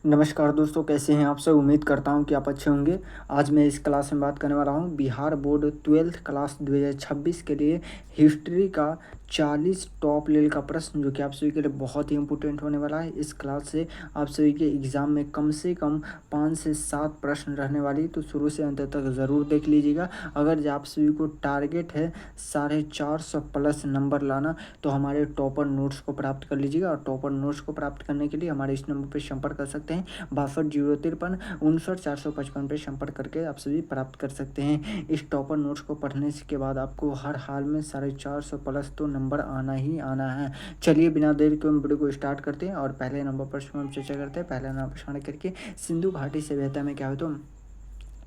नमस्कार दोस्तों, कैसे हैं आप सब। उम्मीद करता हूं कि आप अच्छे होंगे। आज मैं इस क्लास में बात करने वाला हूं बिहार बोर्ड 12th क्लास 2026 के लिए हिस्ट्री का 40 टॉप लेवल का प्रश्न, जो कि आप सभी के लिए बहुत ही इंपॉर्टेंट होने वाला है। इस क्लास से आप सभी के एग्ज़ाम में कम से कम 5 से 7 प्रश्न रहने वाली, तो शुरू से अंत तक ज़रूर देख लीजिएगा। अगर जो आप सभी को टारगेट है 450 प्लस नंबर लाना, तो हमारे टॉपर नोट्स को प्राप्त कर लीजिएगा। और टॉपर नोट्स को प्राप्त करने के लिए हमारे इस नंबर पर संपर्क कर सकते हैं 62 053 59 455 पे संपर्क करके आप सभी प्राप्त कर सकते हैं। इस टॉपर नोट्स को पढ़ने के बाद आपको हर हाल में 450 प्लस तो नंबर आना ही आना है। चलिए बिना देर के हम वीडियो को स्टार्ट करते हैं और पहले नंबर पर हम चर्चा करते हैं। पहला नंबर प्रश्न करके सिंधु घाटी सभ्यता में क्या हो तो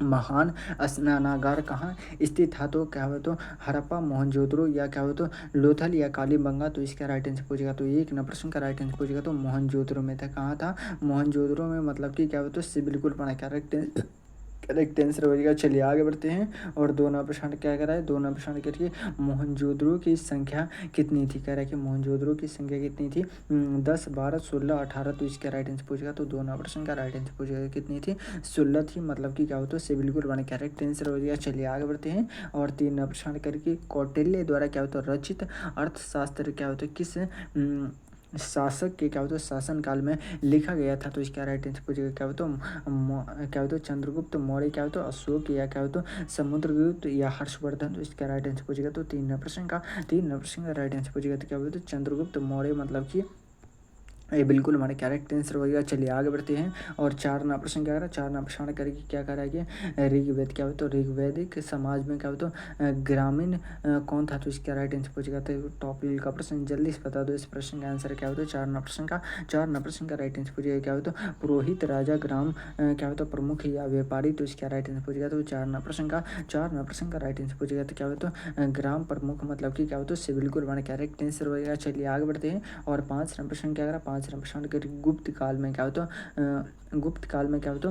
महान स्नानागार कहाँ स्थित था, तो क्या हो तो हड़प्पा, मोहनजोदड़ो, या क्या हो तो लोथल, या कालीबंगा। तो इसका राइट आंसर पूछेगा तो एक नंबर प्रश्न का राइट आंसर पूछेगा तो मोहनजोदड़ो में था। कहाँ था? मोहनजोदड़ो में, मतलब कि क्या हो तो से बिल्कुल बना करेक्ट आंसर हो जाएगा। चलिए आगे बढ़ते हैं। और दो नंबर प्रश्न क्या करा है, दो नंबर प्रश्न करिए मोहनजोदड़ो की संख्या कितनी थी। कह रहा है कि मोहनजोदड़ो की संख्या कितनी थी, 10, 12, 16, 18। तो इसका राइट आंसर पूछेगा तो दो नंबर प्रश्न का राइट आंसर पूछेगा कितनी थी, 16 थी। मतलब कि क्या हो तो से बिल्कुल बने करेक्ट आंसर हो जाएगा। चलिए आगे बढ़ते हैं। और तीन नंबर प्रश्न करके कौटिल्य द्वारा क्या होता है रचित अर्थशास्त्र क्या होता है किस शासक के क्या होता है शासनकाल में लिखा गया था। तो इसका राइट आंसर पूछेगा क्या होता है क्या होता है चंद्रगुप्त मौर्य, क्या होता है अशोक, या क्या होता है समुद्रगुप्त, या हर्षवर्धन। तो इसका राइट आंसर पूछेगा तो तीन नंबर प्रश्न का राइट आंसर पूछेगा तो क्या होता है चंद्रगुप्त मौर्य। मतलब कि ये बिल्कुल हमारे करेक्ट आंसर होगा। चलिए आगे बढ़ते हैं। और चार नंबर प्रश्न क्या करा, चार नंबर प्रश्न करके क्या करा कि ऋग्वेद क्या होता है ऋग्वैदिक समाज में क्या होता है ग्रामीण कौन था। तो इसका राइट आंसर पूछेगा तो टॉप लेवल का प्रश्न, जल्दी से बता दो इस प्रश्न का आंसर क्या होता है। चार नंबर प्रश्न का राइट आंसर पूछेगा क्या होता है पुरोहित, राजा, ग्राम क्या होता है प्रमुख, या व्यापारी। तो इसका राइट आंसर पूछेगा तो चार नंबर प्रश्न का राइट आंसर पूछेगा तो क्या होता है ग्राम प्रमुख। मतलब कि क्या होता है बिल्कुल हमारा करेक्ट आंसर होगा। चलिए आगे बढ़ते हैं। और पाँच नंबर प्रश्न क्या करा, पाँच नंबर प्रश्न कर गुप्त काल में क्या होता गुप्त काल में क्या होता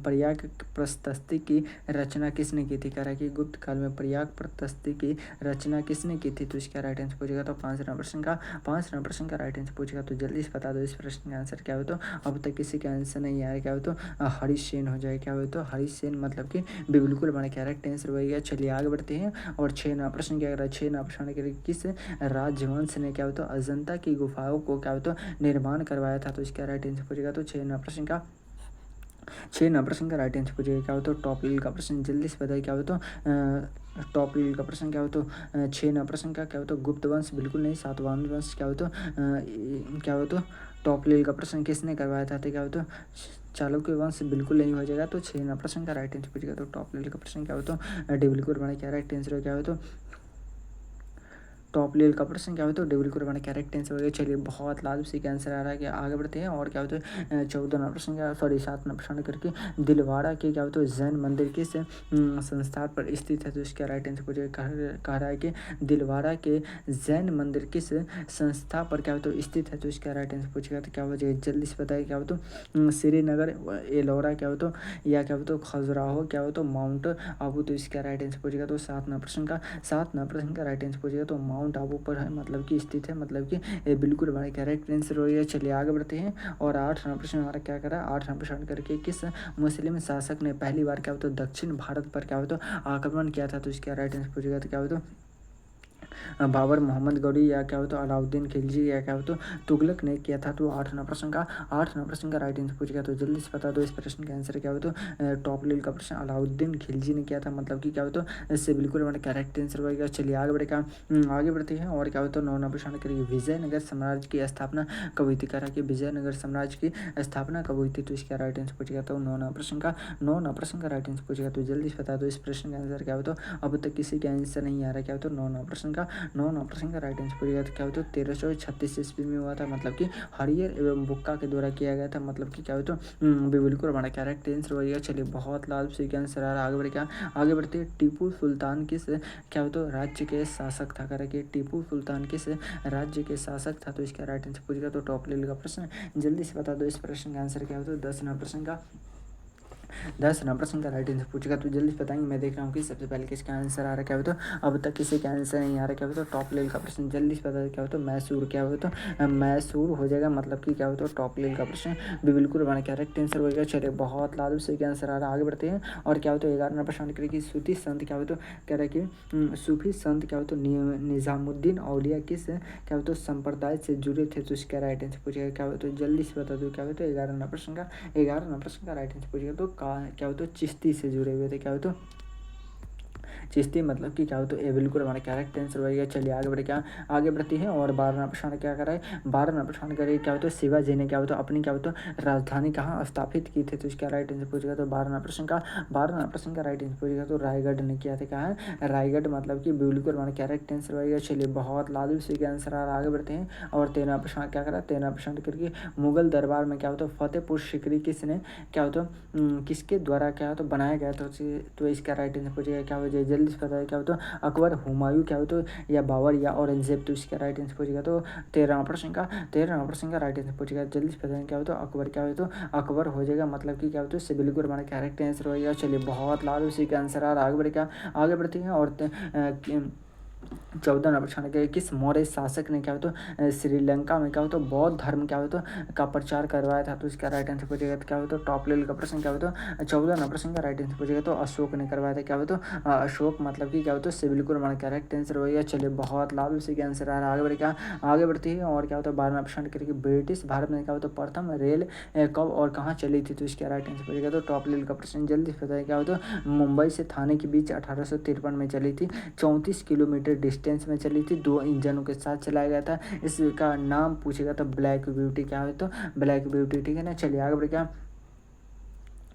प्रयाग प्रशस्ति की रचना किसने की थी। कह रहा है कि गुप्त काल में प्रयाग प्रशस्ति की रचना किसने की थी। तो इसका राइट आंसर पूछेगा तो पाँच नंबर प्रश्न का राइट आंसर पूछेगा तो जल्दी से बता दो इस प्रश्न का आंसर क्या हो तो अब तक किसी का आंसर नहीं आया। क्या हो तो हरिसेन हो जाए। क्या हो तो हरिसेन, मतलब कि बिल्कुल हमारा करेक्ट आंसर होगा। चलिए आगे बढ़ते हैं। और छः नंबर प्रश्न क्या कर रहा है, छः नंबर प्रश्न के लिए किस राजवंश ने क्या होता अजंता की गुफाओं को क्या होता निर्माण करवाया था। तो इसका राइट आंसर पूछेगा तो छः नंबर प्रश्न का राइट आंसर पूछेगा क्या हो तो टॉप लेवल का प्रश्न, जल्दी से बताइए क्या हो तो टॉप लेवल का प्रश्न क्या हो तो छः नंबर प्रश्न का क्या हो तो गुप्त वंश बिल्कुल नहीं, सातवाहन वंश क्या हो तो क्या हो तो टॉप लेवल का प्रश्न किसने करवाया था। तो क्या हो तो चालुक्य वंश बिल्कुल नहीं हो जाएगा। तो छः नंबर प्रश्न का राइट आंसर पूछेगा तो टॉप लेवल का प्रश्न क्या हो तो बिल्कुल बड़ा क्या राइट आंसर हो क्या हो तो टॉप लेवल का प्रश्न क्या होता है डेविल को हमारा करेक्ट आंसर हो गया। चलिए बहुत लाभ से आंसर आ रहा है कि आगे बढ़ते हैं। और क्या होता है 14 नंबर प्रश्न क्या सात नंबर प्रश्न करके दिलवाड़ा के क्या होता है जैन मंदिर किस संस्थान पर स्थित है। तो इसका राइट आंसर पूछे कह रहा है कि दिलवाड़ा के जैन मंदिर किस संस्था पर क्या होता है स्थित है। तो इसका राइट आंसर पूछेगा तो क्या हो जाएगा, जल्दी से बताइए क्या होता है श्रीनगर, एलोरा क्या होता है, या क्या होता है खजुराहो, क्या होता है माउंट आबू। तो इसका राइट आंसर पूछेगा तो सात नंबर प्रश्न का राइट आंसर पूछेगा तो माउंट आबू पर है, मतलब कि स्थित है। मतलब कि ये बिल्कुल हमारे करेक्ट आंसर हो गया। चलिए आगे बढ़ते हैं। और आठ नंबर प्रश्न हमारा क्या करा, आठ नंबर प्रश्न करके किस मुस्लिम शासक ने पहली बार क्या होता है दक्षिण भारत पर क्या होता आक्रमण किया था। तो इसका राइट आंसर पूछेगा तो क्या होता बाबर, मोहम्मद गौरी, या क्या होता अलाउद्दीन खिलजी, या क्या होता तुगलक ने किया था। तो आठ नंबर प्रश्न का राइट आंसर पूछेगा तो जल्दी से बता दो इस प्रश्न का आंसर क्या होता टॉप लेवल का प्रश्न अलाउद्दीन खिलजी ने किया था। मतलब कि क्या होता इससे बिल्कुल हमारा करेक्ट आंसर होगा। चलिए आगे बढ़ते हैं। और क्या होता है नौ नंबर प्रश्न करिए विजयनगर साम्राज्य की स्थापना कब हुई थी। करा कि विजयनगर साम्राज्य की स्थापना कब हुई थी। तो इसका राइट आंसर पूछेगा तो नौ नंबर प्रश्न का राइट आंसर पूछेगा तो जल्दी से बता दो इस प्रश्न का आंसर क्या होता अब तक किसी का आंसर नहीं आ रहा। क्या होता नौ नंबर प्रश्न का राइट आंसर पूछेगा तो क्या होता है 1336 ईस्वी में हुआ था। मतलब कि हरियर एवं बुक्का के द्वारा किया गया था। मतलब कि क्या होता बिल्कुल हमारा करेक्ट आंसर होगा। चलिए बहुत लाभ से आंसर आ रहा है। आगे बढ़ते टीपू सुल्तान किस क्या होता है राज्य के शासक था। करके टीपू सुल्तान किस राज्य के शासक था। तो इसका राइट आंसर पूछेगा तो टॉप लेवल का प्रश्न, जल्दी से बता दो इस प्रश्न का आंसर क्या होता है। 10 नंबर प्रश्न का 10 नंबर प्रश्न का राइट आंसर पूछेगा तो जल्दी से बताएंगे। मैं देख रहा हूँ कि सबसे पहले किसका आंसर आ रहा है, क्या हो तो अब तक किसी का आंसर नहीं आ रहा, क्या हो तो टॉप लेवल का प्रश्न जल्दी से बता, क्या हो तो मैसूर, क्या हो तो मैसूर हो जाएगा, मतलब कि क्या हो तो टॉप लेवल का प्रश्न बिल्कुल बना करेक्ट आंसर होगा। चलिए बहुत लालू से क्या आंसर आ रहा है, आगे बढ़ते हैं। और क्या हो तो 11 नंबर प्रश्न करेगी सूफी संत, क्या हो तो कह रहा है कि सूफी संत क्या हो तो निजामुद्दीन औलिया किस क्या हो तो संप्रदाय से जुड़े थे, तो इसका राइट आंसर पूछेगा। क्या हो तो जल्दी से बता दो, क्या हो तो 11 नंबर प्रश्न का राइट आंसर पूछेगा तो क्या हो तो चिश्ती से जुड़े हुए थे, क्या हो तो चिश्ती, मतलब कि क्या हो तो ए बिल्कुल हमारा करेक्ट आंसर होगा। चलिए आगे बढ़े, क्या आगे बढ़ती है। और 12वां प्रश्न क्या कराए, 12वां प्रश्न करे क्या हो तो शिवाजी ने क्या हो तो अपनी क्या हो तो राजधानी कहाँ स्थापित की थे, तो इसका राइट आंसर पूछेगा। तो 12वां प्रश्न का राइट आंसर पूछेगा तो रायगढ़ ने किया था, कहाँ है रायगढ़, मतलब कि बिल्कुल हमारा करेक्ट आंसर होगा। चलिए बहुत लालू से आंसर आ रहा, आगे बढ़ते हैं। और 13वां प्रश्न क्या करा, 13वां प्रश्न करके मुगल दरबार में क्या हो तो फतेहपुर सिकरी किसने क्या हो तो किसके द्वारा क्या हो तो बनाया गया था, तो इसका राइट आंसर पूछेगा। क्या हो जाए जल्दी से पता है, क्या हो तो अकबर, हुमायूं, क्या हो तो या बाबर या औरंगजेब, तो इसका राइट आंसर पूछेगा। तो 13वां प्रश्न का राइट आंसर पूछेगा, जल्दी से पता है, क्या हो तो अकबर, क्या हो तो अकबर हो जाएगा, मतलब कि क्या हो तो इससे बिल्कुल हमारा करेक्ट आंसर होगा। चलिए बहुत लाल उसी का आंसर आ रहा, आगे बढ़े, क्या आगे बढ़ते हैं। और 14 नंबर प्रश्न के किस मौर्य शासक ने क्या हो तो श्रीलंका में क्या हो तो बौद्ध धर्म क्या हो तो का प्रचार करवाया था, तो इसका राइट आंसर पूछेगा। तो क्या हो तो टॉप लेवल का प्रश्न, क्या हो तो 14 नंबर प्रश्न का राइट आंसर पूछेगा तो अशोक ने करवाया था, क्या हो तो अशोक, मतलब कि क्या हो तो से बिल्कुल हमारा करेक्ट आंसर होगा। चलिए बहुत लाभ उसी के आंसर आ रहा है, आगे बढ़े, क्या आगे बढ़ती है। और क्या होता है 12वां प्रश्न करके ब्रिटिश भारत में क्या होता है प्रथम रेल कब और कहाँ चली थी, तो इसका राइट आंसर पूछेगा। तो टॉप लेवल का प्रश्न जल्दी पता है, क्या हो तो मुंबई से थाने के बीच 1853 में चली थी, 34 किलोमीटर डिस्टेंस में चली थी, 2 इंजनों के साथ चलाया गया था। इसका नाम पूछेगा तो ब्लैक ब्यूटी, क्या है तो ब्लैक ब्यूटी, ठीक है ना। चलिए आगे बढ़े, क्या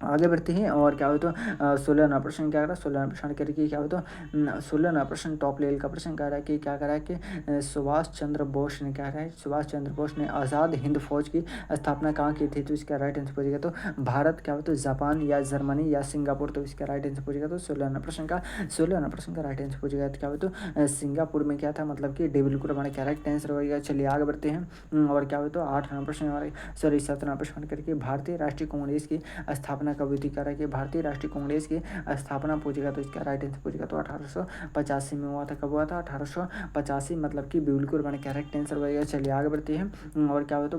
आगे बढ़ते हैं। और क्या हो तो 16वां प्रश्न क्या करा, 16वां प्रश्न करके क्या हो तो 16वां प्रश्न टॉप लेवल का प्रश्न कह रहा है कि क्या करा है कि सुभाष चंद्र बोस ने क्या है, सुभाष चंद्र बोस ने आज़ाद हिंद फौज की स्थापना कहाँ की थी, तो इसका राइट आंसर पूछेगा। तो भारत क्या हो तो जापान या जर्मनी या सिंगापुर, तो इसका राइट आंसर पूछेगा। तो 16वां प्रश्न का राइट आंसर पूछेगा, तो क्या हो तो सिंगापुर में क्या था, मतलब कि बिल्कुल हमारा करेक्ट आंसर होगा। चलिए आगे बढ़ते हैं। और क्या हो तो 8वां प्रश्न हमारे 17वां प्रश्न करके भारतीय राष्ट्रीय कांग्रेस की स्थापना कब हुई थी, कह रहा है कि भारतीय राष्ट्रीय कांग्रेस की स्थापना पूछेगा, तो इसका राइट आंसर पूछेगा। तो 1885 में हुआ था, कब हुआ था 1885, मतलब कि बिल्कुल मैंने करेक्ट आंसर होगा। चलिए आगे बढ़ते हैं। और क्या हो तो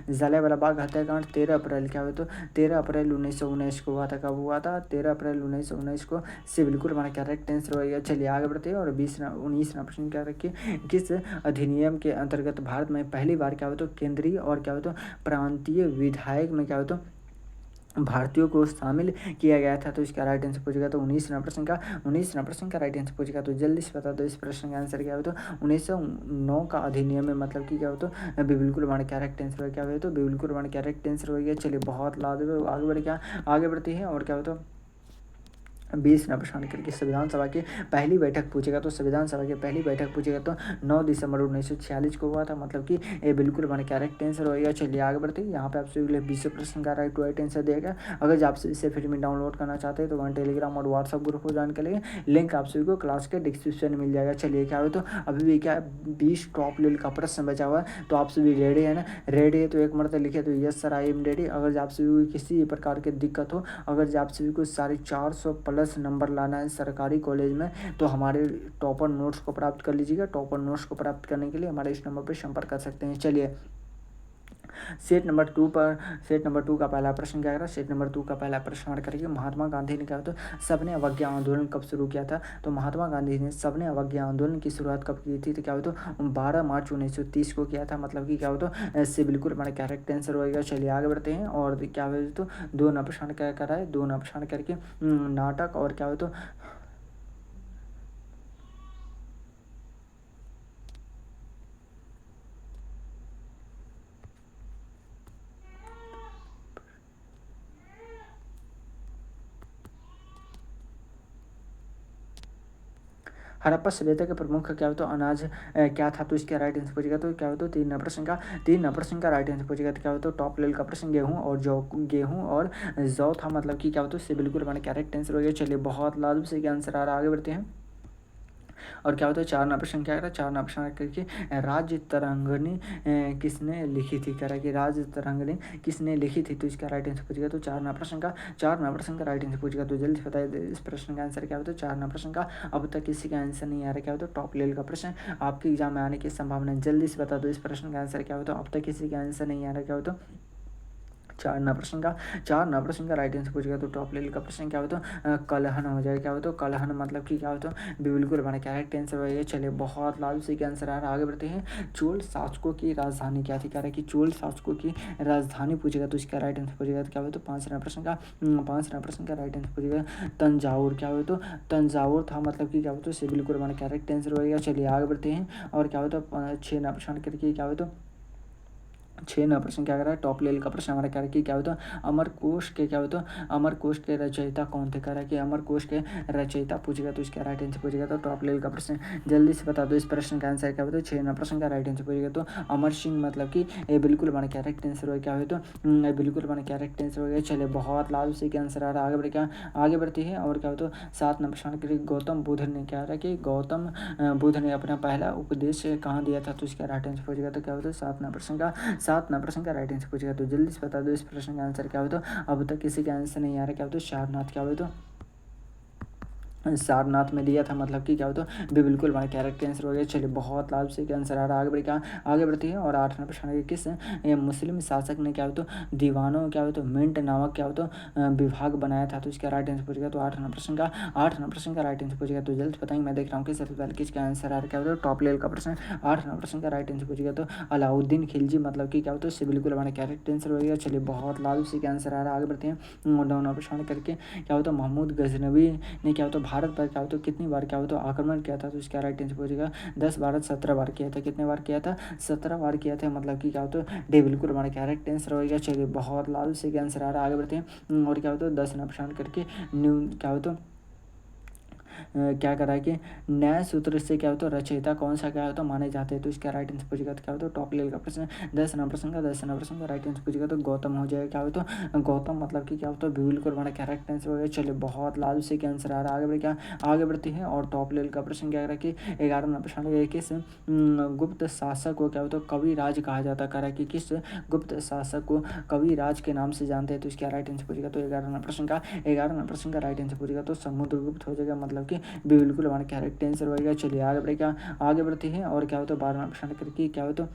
जलियांवाला बाग हत्याकांड 13 अप्रैल क्या हो तो 13 अप्रैल 1919 को हुआ था, कब हुआ था 13 अप्रैल 1919 को, से बिल्कुल हमारा करेक्ट आंसर होगा। चलिए आगे बढ़ते हैं। और 19वां प्रश्न क्या रखिए, किस अधिनियम के अंतर्गत भारत में पहली बार क्या हो तो केंद्रीय और क्या हो तो प्रांतीय विधायक में क्या हो तो भारतीयों को शामिल किया गया था, तो इसका राइट आंसर पूछेगा। तो 19वां प्रश्न का राइट आंसर पूछेगा, तो जल्दी से बता दो इस प्रश्न का आंसर क्या हो तो 1909 का अधिनियम है, मतलब कि क्या हो तो बिल्कुल हमारा करेक्ट आंसर हो, क्या हो तो बिल्कुल हमारा करेक्ट आंसर हो गया। चलिए बहुत लाभ आगे बढ़े, क्या आगे बढ़ती है। और क्या हो तो 20वां प्रश्न करके संविधान सभा की पहली बैठक पूछेगा, तो संविधान सभा की पहली बैठक पूछेगा तो 9 दिसंबर 1946 को हुआ था, मतलब कि ये बिल्कुल हमारा करेक्ट आंसर होगा। चलिए आगे बढ़ते हैं। यहाँ पे आपसे 20 प्रश्न का राइट टू राइट आंसर देगा। अगर आप इसे फ्री में डाउनलोड करना चाहते हैं तो वहाँ टेलीग्राम और व्हाट्सअप ग्रुप को ज्वाइन कर लेंगे, लिंक आप सभी को क्लास के डिस्क्रिप्शन में मिल जाएगा। चलिए क्या हो तो अभी भी क्या 20 टॉप लेवल का प्रश्न बचा हुआ है, तो आप सभी रेडी है ना, रेडी है तो एक मरतबा लिखे तो yes sir I am ready. अगर आप सभी को किसी प्रकार की दिक्कत हो, अगर आप सभी को 450 प्लस नंबर लाना है सरकारी कॉलेज में, तो हमारे टॉपर नोट्स को प्राप्त कर लीजिएगा। टॉपर नोट्स को प्राप्त करने के लिए हमारे इस नंबर पर संपर्क कर सकते हैं। चलिए सेट नंबर टू का पहला प्रश्न क्या है, सेट नंबर 2 का पहला प्रश्न हमारा करेंगे महात्मा गांधी ने क्या तो सबने अवज्ञा आंदोलन कब शुरू किया था, तो महात्मा गांधी ने सबने अवज्ञा आंदोलन की शुरुआत कब की थी, तो क्या हो तो 12 मार्च 1930 को किया था, मतलब कि क्या हो तो इससे बिल्कुल हमारा करेक्ट आंसर होगा। चलिए आगे बढ़ते हैं। और क्या हो तो 2 नंबर प्रश्न क्या कर रहा है, 2 नंबर प्रश्न करके नाटक और क्या हो तो हड़प्पा सभ्यता के प्रमुख क्या हो तो अनाज क्या था, तो इसका राइट आंसर पूछेगा। तो क्या हो तो 3 नंबर प्रश्न का राइट आंसर पूछेगा। तो क्या हो तो टॉप लेवल का प्रश्न गेहूं और जौ था, मतलब कि क्या हो तो इससे बिल्कुल हमारा करेक्ट आंसर हो गया। चलिए बहुत लाभ से आंसर आ रहा है, आगे बढ़ते हैं। और क्या होता है 4 नंबर प्रश्न क्या कह रहा है, 4 नंबर प्रश्न करके राज्य तरंगिणी किसने लिखी थी, कह रहा है कि राज्य तरंगिणी किसने लिखी थी, तो इसका राइट आंसर पूछेगा तो 4 नंबर प्रश्न का राइट आंसर पूछेगा। तो जल्दी से बताइए इस प्रश्न का आंसर क्या होता है 4 नंबर प्रश्न का। अब तक किसी का आंसर नहीं आ रहा, क्या होता है टॉप लेवल का प्रश्न आपके एग्जाम में आने की संभावना है। जल्दी से बता दो इस प्रश्न का आंसर क्या होता है। अब तक किसी का आंसर नहीं आ रहा, क्या होता है 4 नंबर प्रश्न का राइट आंसर पूछेगा। तो टॉप लेवल का प्रश्न क्या होता है कलहन हो जाएगा, क्या होता है कलहन मतलब कि क्या होता है बिल्कुल बना करेक्ट आंसर वही है। चलिए बहुत लाल से क्या आंसर आ रहा है, आगे बढ़ते हैं। चोल शासकों की राजधानी क्या थी, कह रहा है कि चोल शासकों की राजधानी पूछेगा तो इसका राइट आंसर पूछेगा तो क्या होता है 5 नंबर प्रश्न का राइट आंसर पूछेगा तंजावुर, क्या होता है तंजावुर था मतलब कि क्या होता है बिल्कुल बना करेक्ट आंसर होगा। चलिए आगे बढ़ते हैं और क्या होता है 6 नंबर प्रश्न करके क्या होता है 6 नंबर प्रश्न क्या कर रहा है टॉप लेवल का प्रश्न हमारा क्या है कि क्या होता है अमरकोश के क्या होता है अमरकोश के रचयिता कौन थे, कह रहा है कि अमरकोश के रचयिता पूछेगा तो इसका राइट आंसर पूछेगा। तो टॉप लेवल का प्रश्न जल्दी से बता दो इस प्रश्न का आंसर क्या होता है 6 नंबर प्रश्न का राइट आंसर पूछेगा। तो अमर सिंह मतलब कि ये बिल्कुल बना करेक्ट आंसर हो क्या हो तो बिल्कुल बना करेक्ट आंसर हो गया। चलिए बहुत लाल से क्या आंसर आ रहा है, आगे बढ़ क्या आगे बढ़ती है और क्या होता है 7 नंबर प्रश्न के लिए गौतम बुद्ध ने क्या रहा कि गौतम बुद्ध ने अपना पहला उपदेश कहाँ दिया था, तो इसका राइट आंसर पूछेगा। तो क्या होता है 7 नंबर प्रश्न का राइट आंसर पूछेगा। तो जल्दी से बता दो इस प्रश्न का आंसर क्या हो तो अब तक किसी का आंसर नहीं आ रहा, क्या हो तो सारनाथ, क्या हो तो सारनाथ में दिया था मतलब कि क्या होता है बिल्कुल हमारा कैरेक्ट आंसर हो गया। चलिए बहुत लाभ से क्या आंसर आ रहा है, आगे बढ़ क्या आगे बढ़ती है और 8 नंबर प्रश्न के किस मुस्लिम शासक ने क्या होता दीवानों क्या होता मिंट नामक क्या होता विभाग बनाया था, तो इसका राइट आंसर पूछेगा। तो 8 नंबर प्रश्न का राइट आंसर पूछेगा। तो जल्द बताएंगे मैं देख रहा हूँ कि सबसे पहले किसका आंसर आ रहा है, क्या होता है टॉप लेवल का प्रश्न 8 नंबर प्रश्न का राइट आंसर पूछेगा। तो अलाउद्दीन खिलजी मतलब कि क्या होता है बिल्कुल हमारा कैरेक्ट आंसर हो गया। चलिए बहुत लाभ से क्या आंसर आ रहा है, आगे बढ़ते हैं 9 नंबर प्रश्न करके क्या होता है महमूद गजनवी ने क्या होता भारत पर क्या होता कितनी बार क्या होता आक्रमण किया था, तो इसका राइट आंसर पूछेगा 10 12 17 बार किया था। कितने बार किया था 17 बार किया था मतलब कि क्या होता डे बिल्कुल हमारा करेक्ट आंसर होगा। चलिए बहुत लाल से क्या आंसर आ रहा है, आगे बढ़ते हैं और क्या होता है 10 नंबर प्रश्न करके न्यू क्या होता क्या करा है कि न्याय सूत्र से क्या होता है रचयिता कौन सा क्या होता माने जाते हैं, तो इसका राइट आंसर पूछेगा। तो क्या होता है टॉप लेवल का प्रश्न 10 नंबर प्रश्न का राइट आंसर पूछेगा। तो गौतम हो जाएगा, क्या होता है गौतम मतलब कि क्या होता है बिल्कुल हमारा करेक्ट आंसर हो गया। चलिए बहुत लाल से क्या आंसर आ रहा है, आगे बढ़ क्या आगे बढ़ती है और टॉप लेवल का प्रश्न क्या करा कि 11 नंबर प्रश्न किस गुप्त शासक को क्या होता है कवि राज कहा जाता करा कि किस गुप्त शासक को कवि राज के नाम से जानते हैं, तो इसका राइट आंसर पूछेगा। तो 11 नंबर प्रश्न का राइट आंसर पूछेगा। तो समुद्रगुप्त हो जाएगा मतलब कि बिल्कुल हमारा करेक्ट आंसर होगा। चलिए आगे बढ़ेगा आगे बढ़ते हैं और क्या होता है 12 प्रश्न करके क्या होता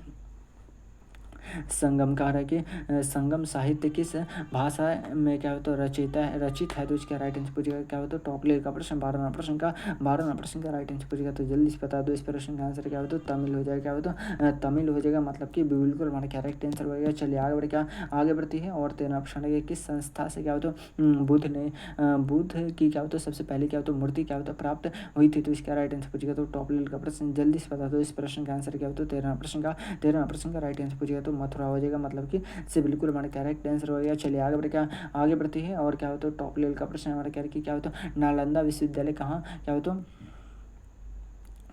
संगम कहा है कि संगम साहित्य किस भाषा में क्या होता है रचित है, तो इसका राइट आंसर पूछेगा। क्या होता है टॉप लेवल का प्रश्न 12 नंबर प्रश्न का राइट आंसर पूछेगा। तो जल्दी से बता दो इस प्रश्न का आंसर क्या होता है तमिल हो जाएगा, क्या होता है तमिल हो जाएगा मतलब कि बिल्कुल हमारा करेक्ट आंसर होगा। चलिए आगे बढ़ क्या आगे बढ़ती है और 13 प्रश्न है किस संस्था से क्या होता है बुद्ध की क्या होता है सबसे पहले क्या होता है मूर्ति क्या होता है प्राप्त हुई थी, तो इसका राइट आंसर पूछेगा। तो टॉप लेवल का प्रश्न जल्दी से बता दो इस प्रश्न का आंसर क्या होता है 13 प्रश्न का राइट आंसर पूछेगा। तो मथुरा हो जाएगा मतलब कि से बिल्कुल हमारा करेक्ट आंसर हो गया। चलिए आगे बढ़ क्या आगे बढ़ती है और क्या होता है टॉप लेवल का प्रश्न हमारा क्या होता है नालंदा विश्वविद्यालय कहाँ क्या होता है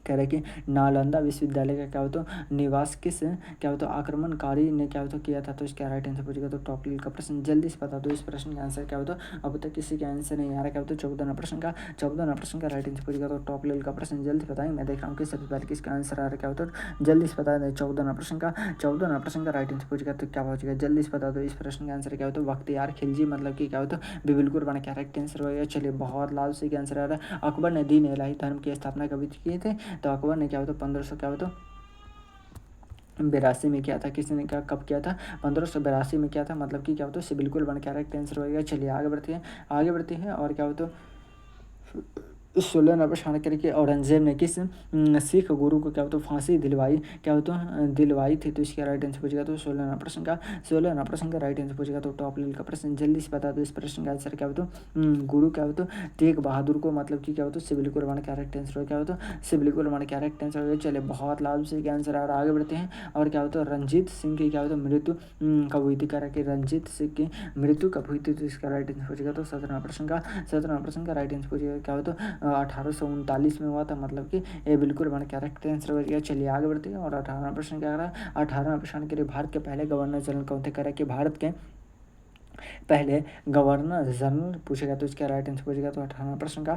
कह रहे कि नालंदा विश्वविद्यालय का क्या होता निवास किस क्या होता आक्रमणकारी ने क्या होता किया था, तो इसका राइट आंसर पूछेगा। तो टॉप लेवल का प्रश्न जल्दी से बता दो इस प्रश्न का आंसर क्या होता अब तक किसी का आंसर नहीं आ रहा, क्या होता 14 प्रश्न का राइट आंसर पूछेगा। तो टॉप लेवल का प्रश्न जल्दी बताएंगे मैं देख रहा हूँ कि सबसे पहले किसका आंसर आ रहा है, क्या होता जल्दी से बता दें 14 प्रश्न का राइट आंसर पूछेगा। तो क्या पहुंचेगा जल्दी से बता दो इस प्रश्न का आंसर क्या होता है बख्तियार खिलजी मतलब कि क्या होता बिल्कुल बना करेक्ट आंसर होगा। चलिए बहुत लाल से क्या आंसर आ रहा है अकबर ने दीन इलाही धर्म की स्थापना कभी किए थे, तो अकबर ने क्या होता 1500 क्या होता 82 में किया था। किसी ने क्या कब किया था 1582 में किया था मतलब कि क्या होता है बिल्कुल बन करेक्ट आंसर होगा। चलिए आगे बढ़ते हैं और क्या होता 16 नंबर प्रश्न करके औरंगजेब ने किस सिख गुरु को क्या होता फांसी दिलवाई क्या होता दिलवाई थी, तो इसका राइट आंसर पूछेगा। तो 16 नंबर प्रश्न का राइट आंसर पूछेगा। तो टॉप लेवल का प्रश्न जल्दी से बता दो इस प्रश्न का आंसर क्या होता गुरु क्या होता तेग बहादुर को मतलब कि क्या होता सिविल को रवाना करेक्ट आंसर हो क्या होता सिविल को रवाना करेक्ट आंसर हो। चले बहुत लाभ से क्या आंसर आ रहा है आगे बढ़ते हैं और क्या होता रंजीत सिंह की क्या होता मृत्यु कब हुई थी, कह रहा कि रंजीत सिंह की मृत्यु कब हुई थी, तो इसका राइट आंसर पूछेगा। तो 17 प्रश्न का राइट आंसर पूछेगा क्या होता 1839 में हुआ था मतलब कि ये बिल्कुल हमारा करेक्ट आंसर हो गया। चलिए आगे बढ़ते हैं और 18 प्रश्न क्या करा 18 प्रश्न के लिए भारत के पहले गवर्नर जनरल कौन थे, कह रहा कि भारत के पहले गवर्नर जनरल पूछेगा तो इसका राइट आंसर पूछेगा तो 18वें प्रश्न का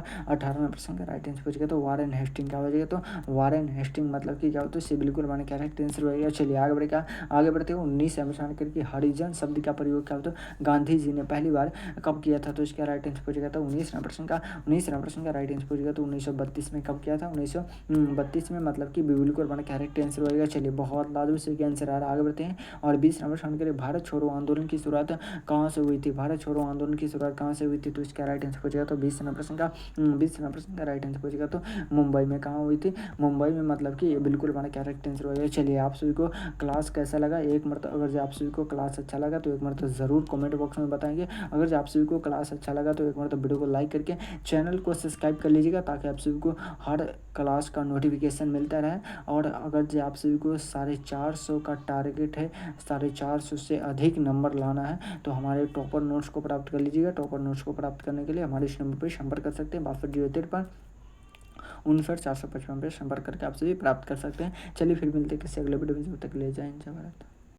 राइट आंसर पूछेगा तो वारेन हेस्टिंग क्या बचेगा तो वारेन हेस्टिंग मतलब कि क्या होता है इससे बिल्कुल माने क्या राइट आंसर होगा। चलिए आगे बढ़ते हैं 19वें प्रश्न करके हरिजन शब्द का प्रयोग क्या होता है गांधी जी ने पहली बार कब किया था तो इसका राइट आंसर पूछेगा तो 19वें प्रश्न का राइट आंसर पूछेगा तो 1932 में कब किया था 1932 में मतलब कि बिल्कुल माने क्या राइट आंसर होगा। चलिए बहुत लाजवाब से आंसर आ रहा है। आगे बढ़ते हैं और 20 नंबर प्रश्न के लिए भारत छोड़ो आंदोलन की शुरुआत कहाँ से हुई थी। भारत छोड़ो आंदोलन की शुरुआत कहाँ से हुई थी तो इसका राइट आंसर पूछेगा तो 20 नंबर प्रश्न का राइट आंसर पूछेगा तो मुंबई में कहाँ हुई थी मुंबई में मतलब कि बिल्कुल हमारा क्या राइट आंसर होगा। चलिए आप सभी को क्लास कैसा लगा एक मरतबा अगर जो आप सभी को क्लास अच्छा लगा तो एक मरतबा ज़रूर कमेंट बॉक्स में बताएंगे। अगर जो आप सभी को क्लास अच्छा लगा तो एक मरतबा वीडियो को लाइक करके चैनल को सब्सक्राइब कर लीजिएगा ताकि आप सभी को हर क्लास का नोटिफिकेशन मिलता रहे। और अगर जो आप सभी को 450 का टारगेट है 450 से अधिक नंबर लाना है तो हमारे टॉपर नोट्स को प्राप्त कर लीजिएगा। टॉपर नोट्स को प्राप्त करने के लिए हमारे इस नंबर पर संपर्क कर सकते हैं 62 62 455 पर संपर्क करके आप सभी प्राप्त कर सकते हैं। चलिए फिर मिलते हैं किसी अगले वीडियो में, जब तक ले जाए जय भारत।